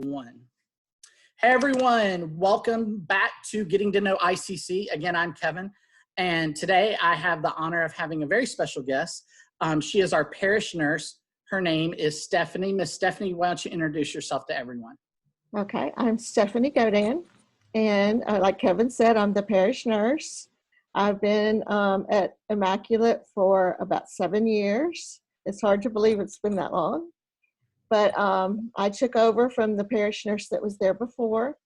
One. Hey everyone, welcome back to Getting to Know ICC. Again, I'm Kevin, and today I have the honor of having a very special guest. She is our parish nurse. Her name is Stephanie. Miss Stephanie, why don't you introduce yourself to everyone? Okay, I'm Stephanie Gaudin, and like Kevin said, I'm the parish nurse. I've been at Immaculate for about 7 years. It's hard to believe it's been that long. But I took over from the parish nurse that was there before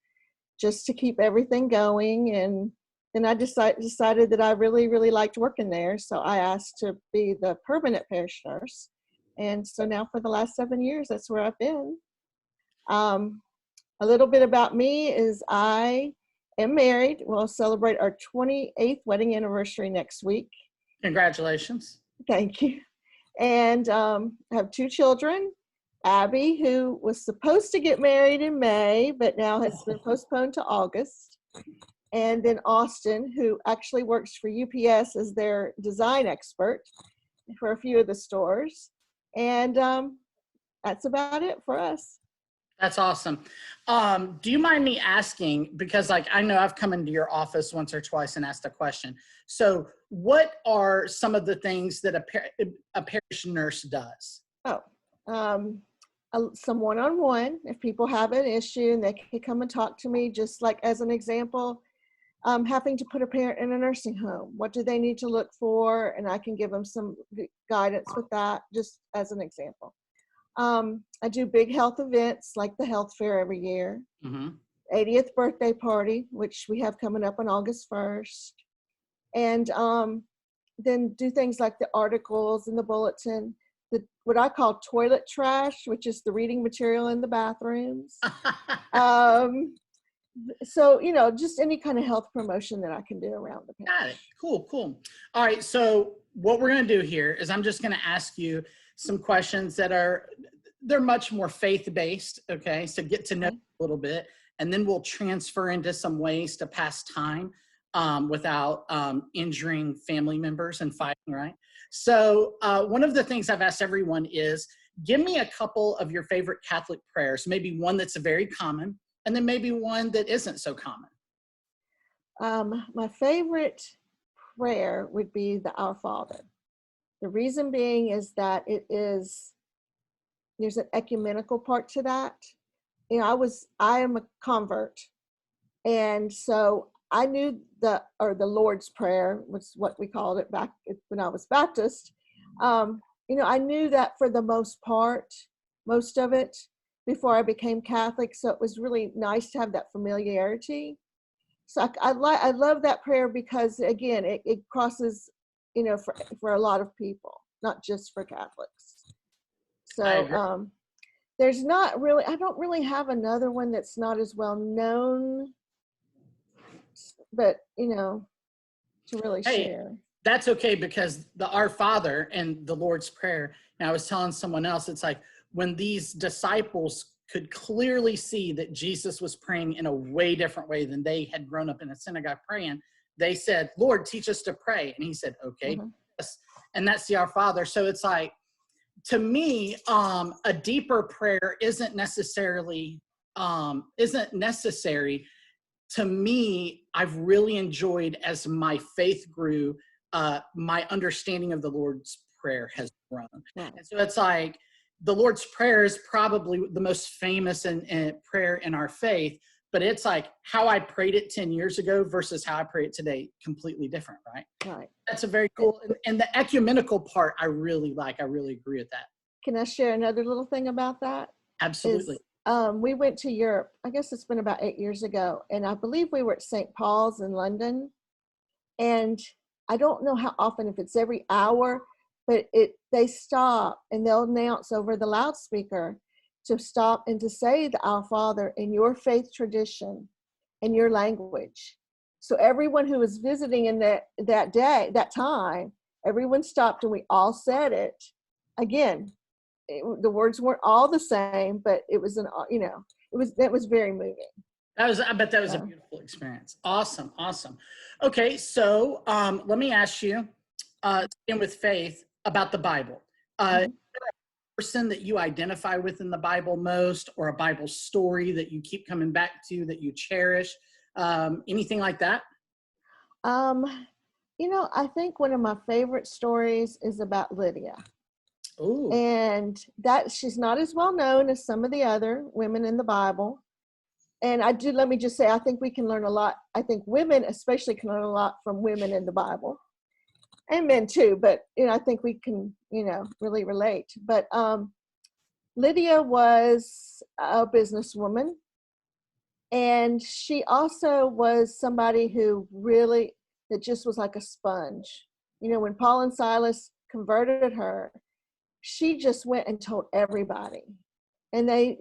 just to keep everything going. And then I decided that I really liked working there. So I asked to be the permanent parish nurse. And so now for the last 7 years, that's where I've been. A little bit about me is I am married. We'll celebrate our 28th wedding anniversary next week. Congratulations. Thank you. And I have 2 children. Abby, who was supposed to get married in May, but now has been postponed to August. And then Austin, who actually works for UPS as their design expert for a few of the stores. And that's about it for us. That's awesome. Do you mind me asking, because I know I've come into your office once or twice and asked a question. So what are some of the things that a parish nurse does? Some one-on-one, if people have an issue and they can come and talk to me, just like as an example, having to put a parent in a nursing home. What do they need to look for? And I can give them some guidance with that, just as an example. I do big health events like the health fair every year, 80th birthday party, which we have coming up on August 1st. And then do things like the articles in the bulletin, what I call toilet trash, which is the reading material in the bathrooms. So, just any kind of health promotion that I can do around the parish. Got it. Cool. All right. So what we're going to do here is I'm just going to ask you some questions that they're much more faith-based. Okay. So get to know a little bit, and then we'll transfer into some ways to pass time without injuring family members and fighting, right? So one of the things I've asked everyone is, give me a couple of your favorite Catholic prayers, maybe one that's very common, and then maybe one that isn't so common. My favorite prayer would be the Our Father. The reason being is that there's an ecumenical part to that. I am a convert, and so I knew the Lord's Prayer was what we called it back when I was Baptist. I knew that for the most of it, before I became Catholic. So it was really nice to have that familiarity. So I love that prayer because, again, it crosses, for a lot of people, not just for Catholics. So there's not really, I don't really have another one that's not as well known. But, to really share. That's okay, because the Our Father and the Lord's Prayer, and I was telling someone else, it's like when these disciples could clearly see that Jesus was praying in a way different way than they had grown up in a synagogue praying, they said, Lord, teach us to pray. And he said, okay. Yes. And that's the Our Father. So it's like, to me, a deeper prayer isn't necessary. To me, I've really enjoyed, as my faith grew, my understanding of the Lord's Prayer has grown. Yeah. And so it's like the Lord's Prayer is probably the most famous prayer in our faith, but it's like how I prayed it 10 years ago versus how I pray it today, completely different, right? Right. That's a very cool, and the ecumenical part I really like. I really agree with that. Can I share another little thing about that? Absolutely. We went to Europe, I guess it's been about 8 years ago, and I believe we were at St. Paul's in London. And I don't know how often, if it's every hour, but they stop and they'll announce over the loudspeaker to stop and to say the Our Father in your faith tradition, in your language. So everyone who was visiting in that time, everyone stopped and we all said it. Again, the words weren't all the same, but it was that was very moving. I bet that was a beautiful experience. Awesome. Okay, so let me ask you, in with faith, about the Bible. person that you identify with in the Bible most, or a Bible story that you keep coming back to that you cherish? Anything like that? I think one of my favorite stories is about Lydia. Ooh. And that she's not as well known as some of the other women in the Bible. And let me just say, I think we can learn a lot. I think women especially can learn a lot from women in the Bible, and men too. But, I think we can, really relate. But Lydia was a businesswoman, and she also was somebody who really, that just was like a sponge. When Paul and Silas converted her, she just went and told everybody. And they,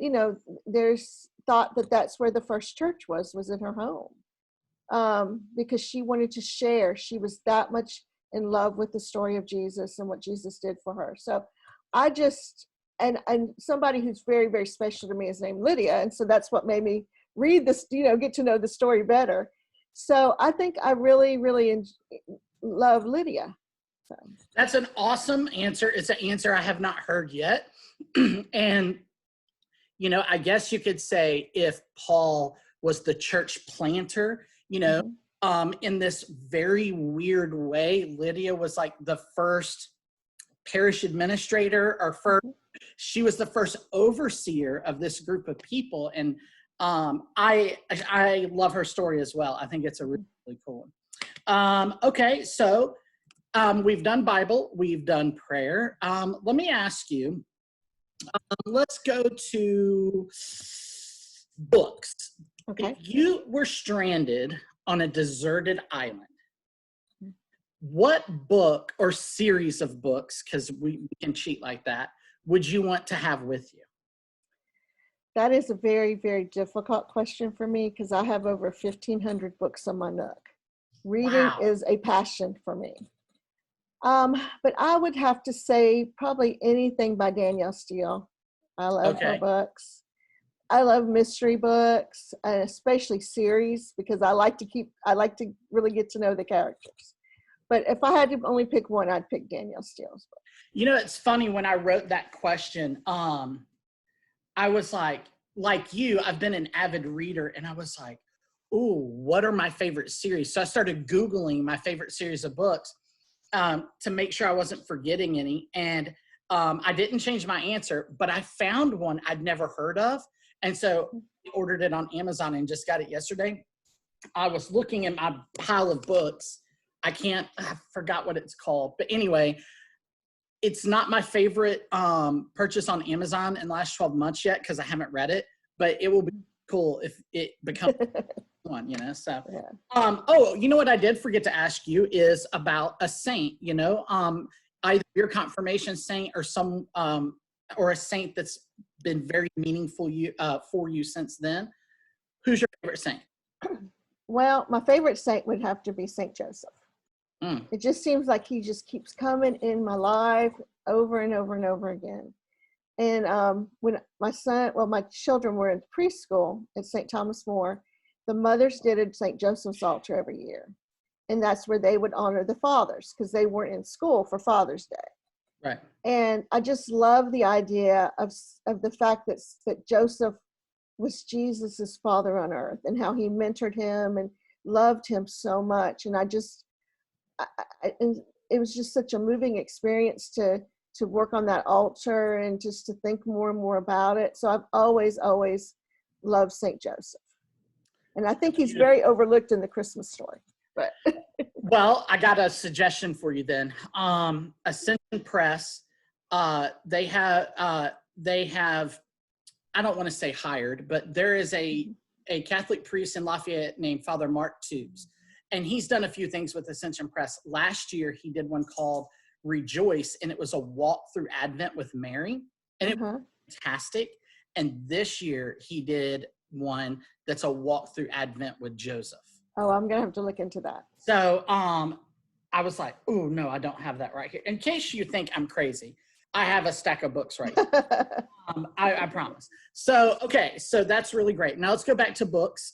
there's thought that that's where the first church was in her home, because she wanted to share. She was that much in love with the story of Jesus and what Jesus did for her. So I just, and somebody who's very, very special to me is named Lydia. And so that's what made me read this, get to know the story better. So I think I really, really love Lydia. So. That's an awesome answer. It's an answer I have not heard yet. And, I guess you could say if Paul was the church planter, in this very weird way, Lydia was like the first parish administrator, or she was the first overseer of this group of people. And I love her story as well. I think it's a really, really cool one. Okay, so we've done Bible, we've done prayer. Let me ask you, let's go to books. Okay. If you were stranded on a deserted island, what book or series of books, because we can cheat like that, would you want to have with you? That is a very, very difficult question for me, because I have over 1,500 books on my Nook. Reading is a passion for me. But I would have to say probably anything by Danielle Steele. I love her books. I love mystery books, and especially series, because I like to really get to know the characters. But if I had to only pick one, I'd pick Danielle Steele's book. It's funny, when I wrote that question, I was like you, I've been an avid reader, and I was like, ooh, what are my favorite series? So I started Googling my favorite series of books to make sure I wasn't forgetting any. And I didn't change my answer, but I found one I'd never heard of. And so I ordered it on Amazon and just got it yesterday. I was looking in my pile of books. I forgot what it's called. But anyway, it's not my favorite purchase on Amazon in the last 12 months yet, because I haven't read it, but it will be cool if it becomes one, so. Yeah. What I did forget to ask you is about a saint, either your confirmation saint or or a saint that's been very meaningful for you since then. Who's your favorite saint? Well, my favorite saint would have to be Saint Joseph. It just seems like he just keeps coming in my life over and over and over again. And when my children were in preschool at St. Thomas More, the mothers did a St. Joseph's altar every year. And that's where they would honor the fathers, because they weren't in school for Father's Day. Right. And I just love the idea of the fact that Joseph was Jesus's father on earth, and how he mentored him and loved him so much. And and it was just such a moving experience to work on that altar and just to think more and more about it. So I've always, always loved St. Joseph. And I think he's very overlooked in the Christmas story. But well, I got a suggestion for you then. Ascension Press, they have, I don't want to say hired, but there is a Catholic priest in Lafayette named Father Mark Tubes. And he's done a few things with Ascension Press. Last year, he did one called Rejoice, and it was a walk through Advent with Mary, and it was fantastic. And this year, he did one that's a walk through Advent with Joseph. Oh, I'm going to have to look into that. So I was like, oh, no, I don't have that right here. In case you think I'm crazy, I have a stack of books right here. I promise. So, okay, so that's really great. Now let's go back to books.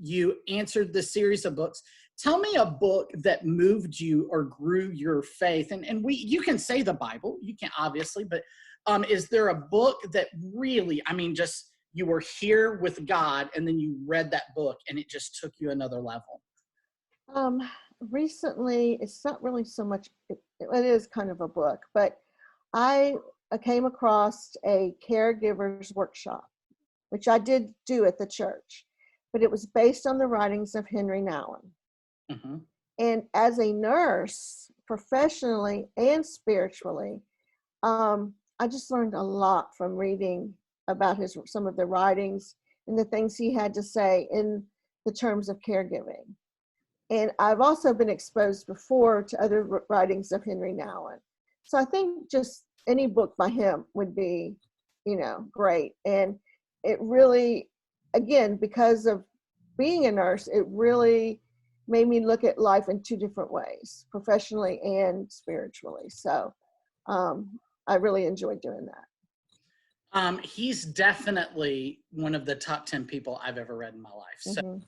You answered the series of books. Tell me a book that moved you or grew your faith. And you can say the Bible, you can obviously, but Is there a book that really, I mean, just you were here with God and then you read that book and it just took you another level? Um, Recently, it's not really so much, it is kind of a book, but I came across a caregiver's workshop, which I did do at the church, but it was based on the writings of Henry Nouwen. Mm-hmm. And as a nurse, professionally and spiritually, I just learned a lot from reading about some of the writings and the things he had to say in the terms of caregiving. And I've also been exposed before to other writings of Henry Nouwen. So I think just any book by him would be, great. And it really, again, because of being a nurse, it really made me look at life in two different ways, professionally and spiritually. So I really enjoyed doing that. He's definitely one of the top 10 people I've ever read in my life. So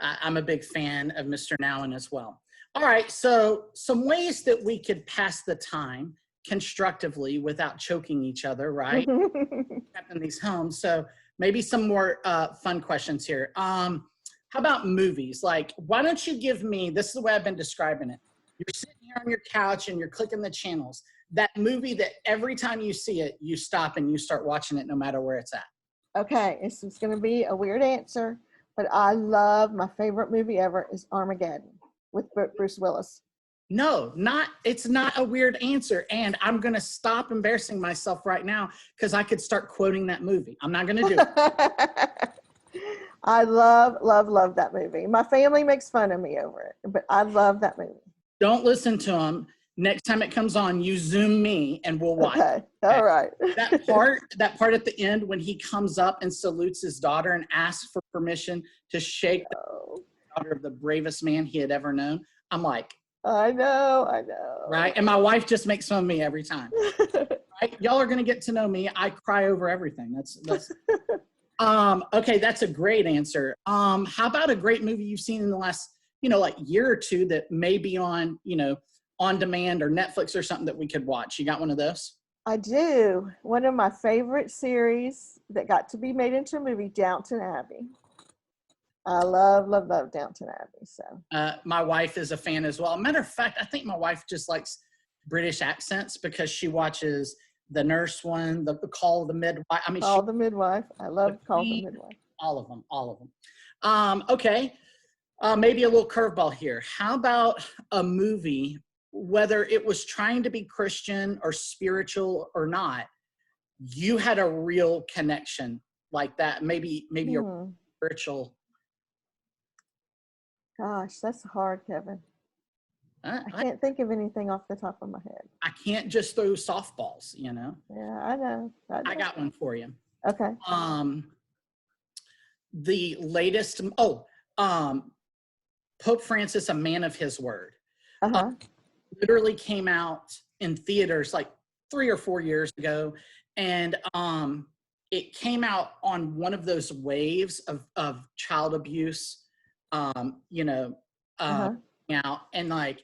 I'm a big fan of Mr. Nouwen as well. All right, so some ways that we could pass the time constructively without choking each other, right? In these homes. So maybe some more fun questions here. How about movies? Like, why don't you give me, this is the way I've been describing it. You're sitting here on your couch and you're clicking the channels. That movie that every time you see it, you stop and you start watching it no matter where it's at. Okay, it's going to be a weird answer, but my favorite movie ever is Armageddon with Bruce Willis. No, it's not a weird answer. And I'm going to stop embarrassing myself right now because I could start quoting that movie. I'm not going to do it. I love that movie. My family makes fun of me over it, but I love that movie. Don't listen to them. Next time it comes on, you Zoom me and we'll watch. Okay. All right. That part at the end when he comes up and salutes his daughter and asks for permission to shake the daughter of the bravest man he had ever known. I'm like, I know. Right? And my wife just makes fun of me every time. Right? Y'all are going to get to know me. I cry over everything. That's okay, that's a great answer. How about a great movie you've seen in the last, like year or two that may be on, on demand or Netflix or something that we could watch? You got one of those? I do. One of my favorite series that got to be made into a movie, Downton Abbey. I love Downton Abbey. So my wife is a fan as well. Matter of fact, I think my wife just likes British accents because she watches the nurse one, the Call of the Midwife. I mean, Call the Midwife. I love Call the Midwife. All of them. Okay, maybe a little curveball here. How about a movie, whether it was trying to be Christian or spiritual or not, you had a real connection like that? Maybe a spiritual. Gosh, that's hard, Kevin. I can't think of anything off the top of my head. I can't just throw softballs, Yeah, I know. I got one for you. Okay. The latest, Pope Francis, A Man of His Word. Literally came out in theaters like 3 or 4 years ago. And it came out on one of those waves of child abuse, out, and like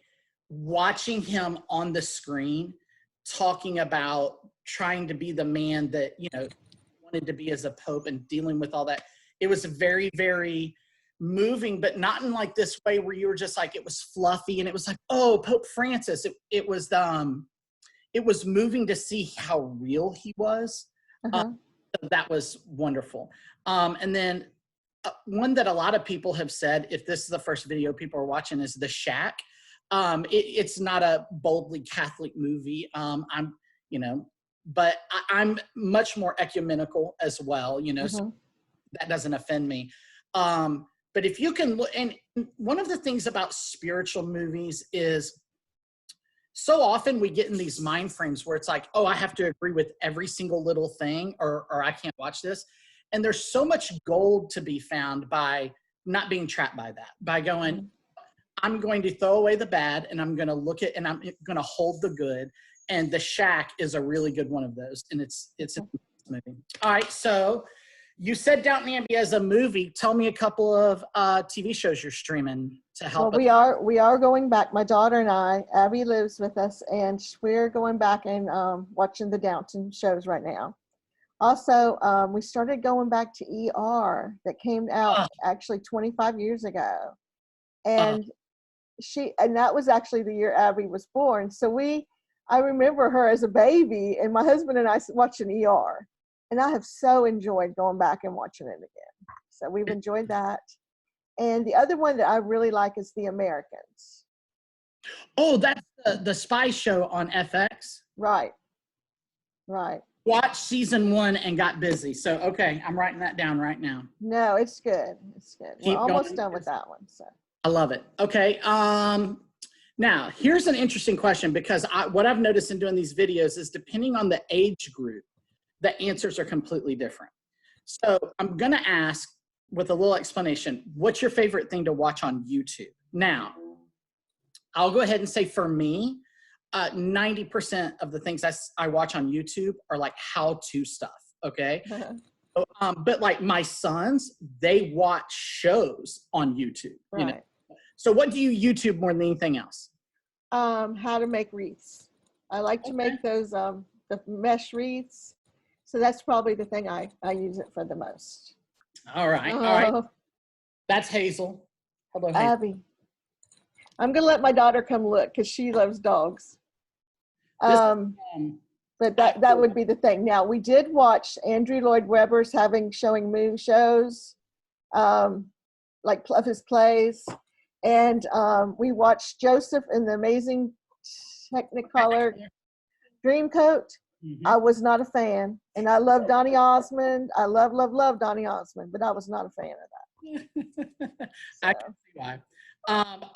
watching him on the screen talking about trying to be the man that, wanted to be as a pope and dealing with all that. It was very, very moving, but not in like this way where you were just like, it was fluffy and it was like, oh, Pope Francis. It was moving to see how real he was. So that was wonderful. And then one that a lot of people have said, if this is the first video people are watching, is The Shack. It's not a boldly Catholic movie. But I'm much more ecumenical as well, so that doesn't offend me. But if you can look, and one of the things about spiritual movies is so often we get in these mind frames where it's like, oh, I have to agree with every single little thing or I can't watch this. And there's so much gold to be found by not being trapped by that, by going, I'm going to throw away the bad and I'm going to look at, and I'm going to hold the good. And The Shack is a really good one of those. And it's a movie. All right. So You said Downton Abbey as a movie. Tell me a couple of TV shows you're streaming to help us. We are going back. My daughter and I, Abby lives with us, and we're going back and watching the Downton shows right now. Also, we started going back to ER that came out actually 25 years ago. And that was actually the year Abby was born. So I remember her as a baby, and my husband and I watching ER. And I have so enjoyed going back and watching it again. So we've enjoyed that. And the other one that I really like is The Americans. Oh, that's the spy show on FX? Right. Watched season 1 and got busy. So, okay, I'm writing that down right now. No, it's good. It's good. We're almost done with that one. So I love it. Okay. Now, here's an interesting question, because what I've noticed in doing these videos is depending on the age group, the answers are completely different. So I'm going to ask with a little explanation, what's your favorite thing to watch on YouTube? Now, I'll go ahead and say for me, 90% of the things I watch on YouTube are like how-to stuff, okay? So, but like my sons, they watch shows on YouTube. right. You know? So what do you YouTube more than anything else? How to make wreaths. I like to make those the mesh wreaths. So that's probably the thing I use it for the most. All right. That's Hazel. Hello, Hazel. Abby. I'm going to let my daughter come look because she loves dogs. But that would be the thing. Now, we did watch Andrew Lloyd Webber's showing moon shows, like of his plays. And we watched Joseph in the Amazing Technicolor Dreamcoat. Mm-hmm. I was not a fan. And I love Donny Osmond. I love Donny Osmond, but I was not a fan of that. I can see why.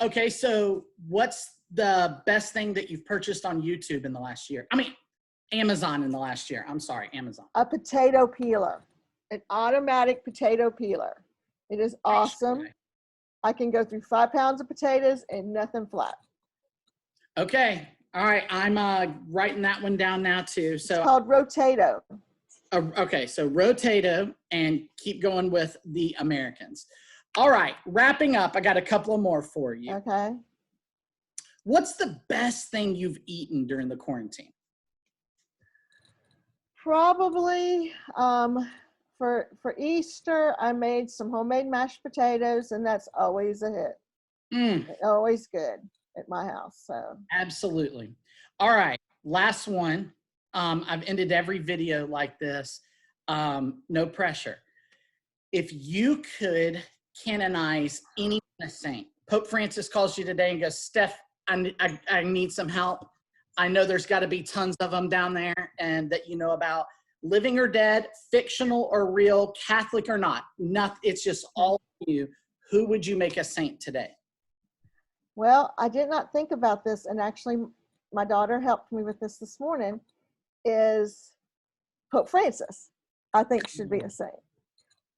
Okay, so what's the best thing that you've purchased on YouTube in the last year? I mean, Amazon in the last year. I'm sorry, Amazon. A potato peeler, an automatic potato peeler. It is awesome. I can go through 5 pounds of potatoes and nothing flat. Okay. All right. I'm writing that one down now too. So it's called Rotato. Okay. So Rotato, and keep going with The Americans. All right. Wrapping up. I got a couple of more for you. Okay. What's the best thing you've eaten during the quarantine? Probably for Easter, I made some homemade mashed potatoes, and that's always a hit. Always good at my house. So absolutely. All right. Last one. I've ended every video like this. No pressure. If you could canonize any saint, Pope Francis calls you today and goes, Steph, I need some help. I know there's got to be tons of them down there and that you know about. Living or dead, fictional or real, Catholic or not. It's just all you. Who would you make a saint today? Well, I did not think about this, and actually my daughter helped me with this morning, is Pope Francis, I think should be a saint.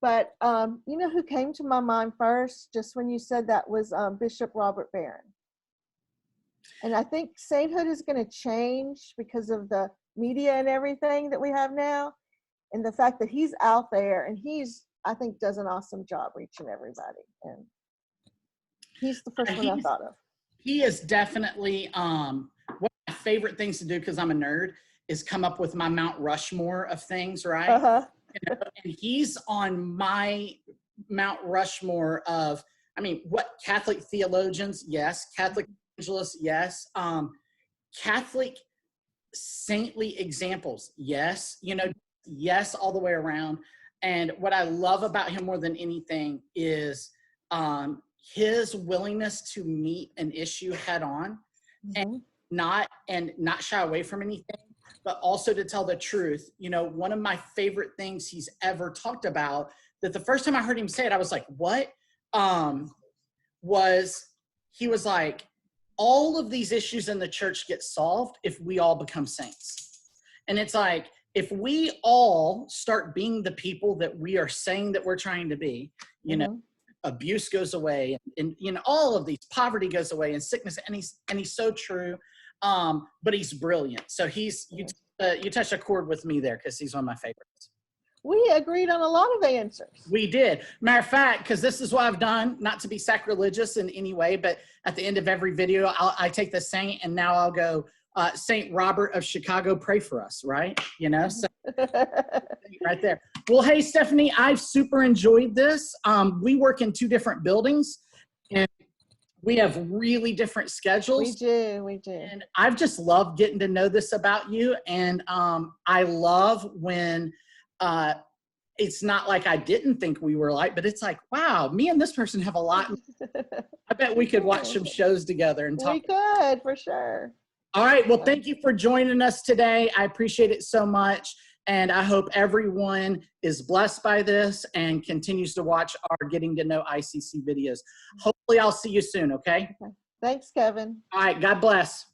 But you know who came to my mind first, just when you said that, was Bishop Robert Barron. And I think sainthood is going to change because of the media and everything that we have now, and the fact that he's out there and I think does an awesome job reaching everybody. And he's the first one I thought of. He is definitely one of my favorite things to do, because I'm a nerd, is come up with my Mount Rushmore of things, right? You know, and he's on my Mount Rushmore of, I mean, what Catholic theologians? Yes. Catholic evangelists? Yes. Catholic saintly examples? Yes. You know, yes, all the way around. And what I love about him more than anything is his willingness to meet an issue head on, and not shy away from anything, but also to tell the truth. You know, one of my favorite things he's ever talked about, that the first time I heard him say it, I was like, what? He was like, all of these issues in the church get solved if we all become saints. And it's like, if we all start being the people that we are saying that we're trying to be, you know, abuse goes away, and you know, all of these, poverty goes away, and sickness, and he's so true. But he's brilliant. So you touched a chord with me there, because he's one of my favorites. we agreed on a lot of answers. We did. Matter of fact, because this is what I've done, not to be sacrilegious in any way, but at the end of every video, I take the saint and now I'll go, Saint Robert of Chicago, pray for us, right? You know, so right there. Well, hey, Stephanie, I've super enjoyed this. We work in 2 different buildings and we have really different schedules. We do. And I've just loved getting to know this about you. And I love when it's not like I didn't think we were like, but it's like, wow, me and this person have a lot. I bet we could watch some shows together and talk. We could, for sure. All right. Well, thank you for joining us today. I appreciate it so much. And I hope everyone is blessed by this and continues to watch our Getting to Know ICC videos. Hopefully I'll see you soon. Okay. Thanks, Kevin. All right. God bless.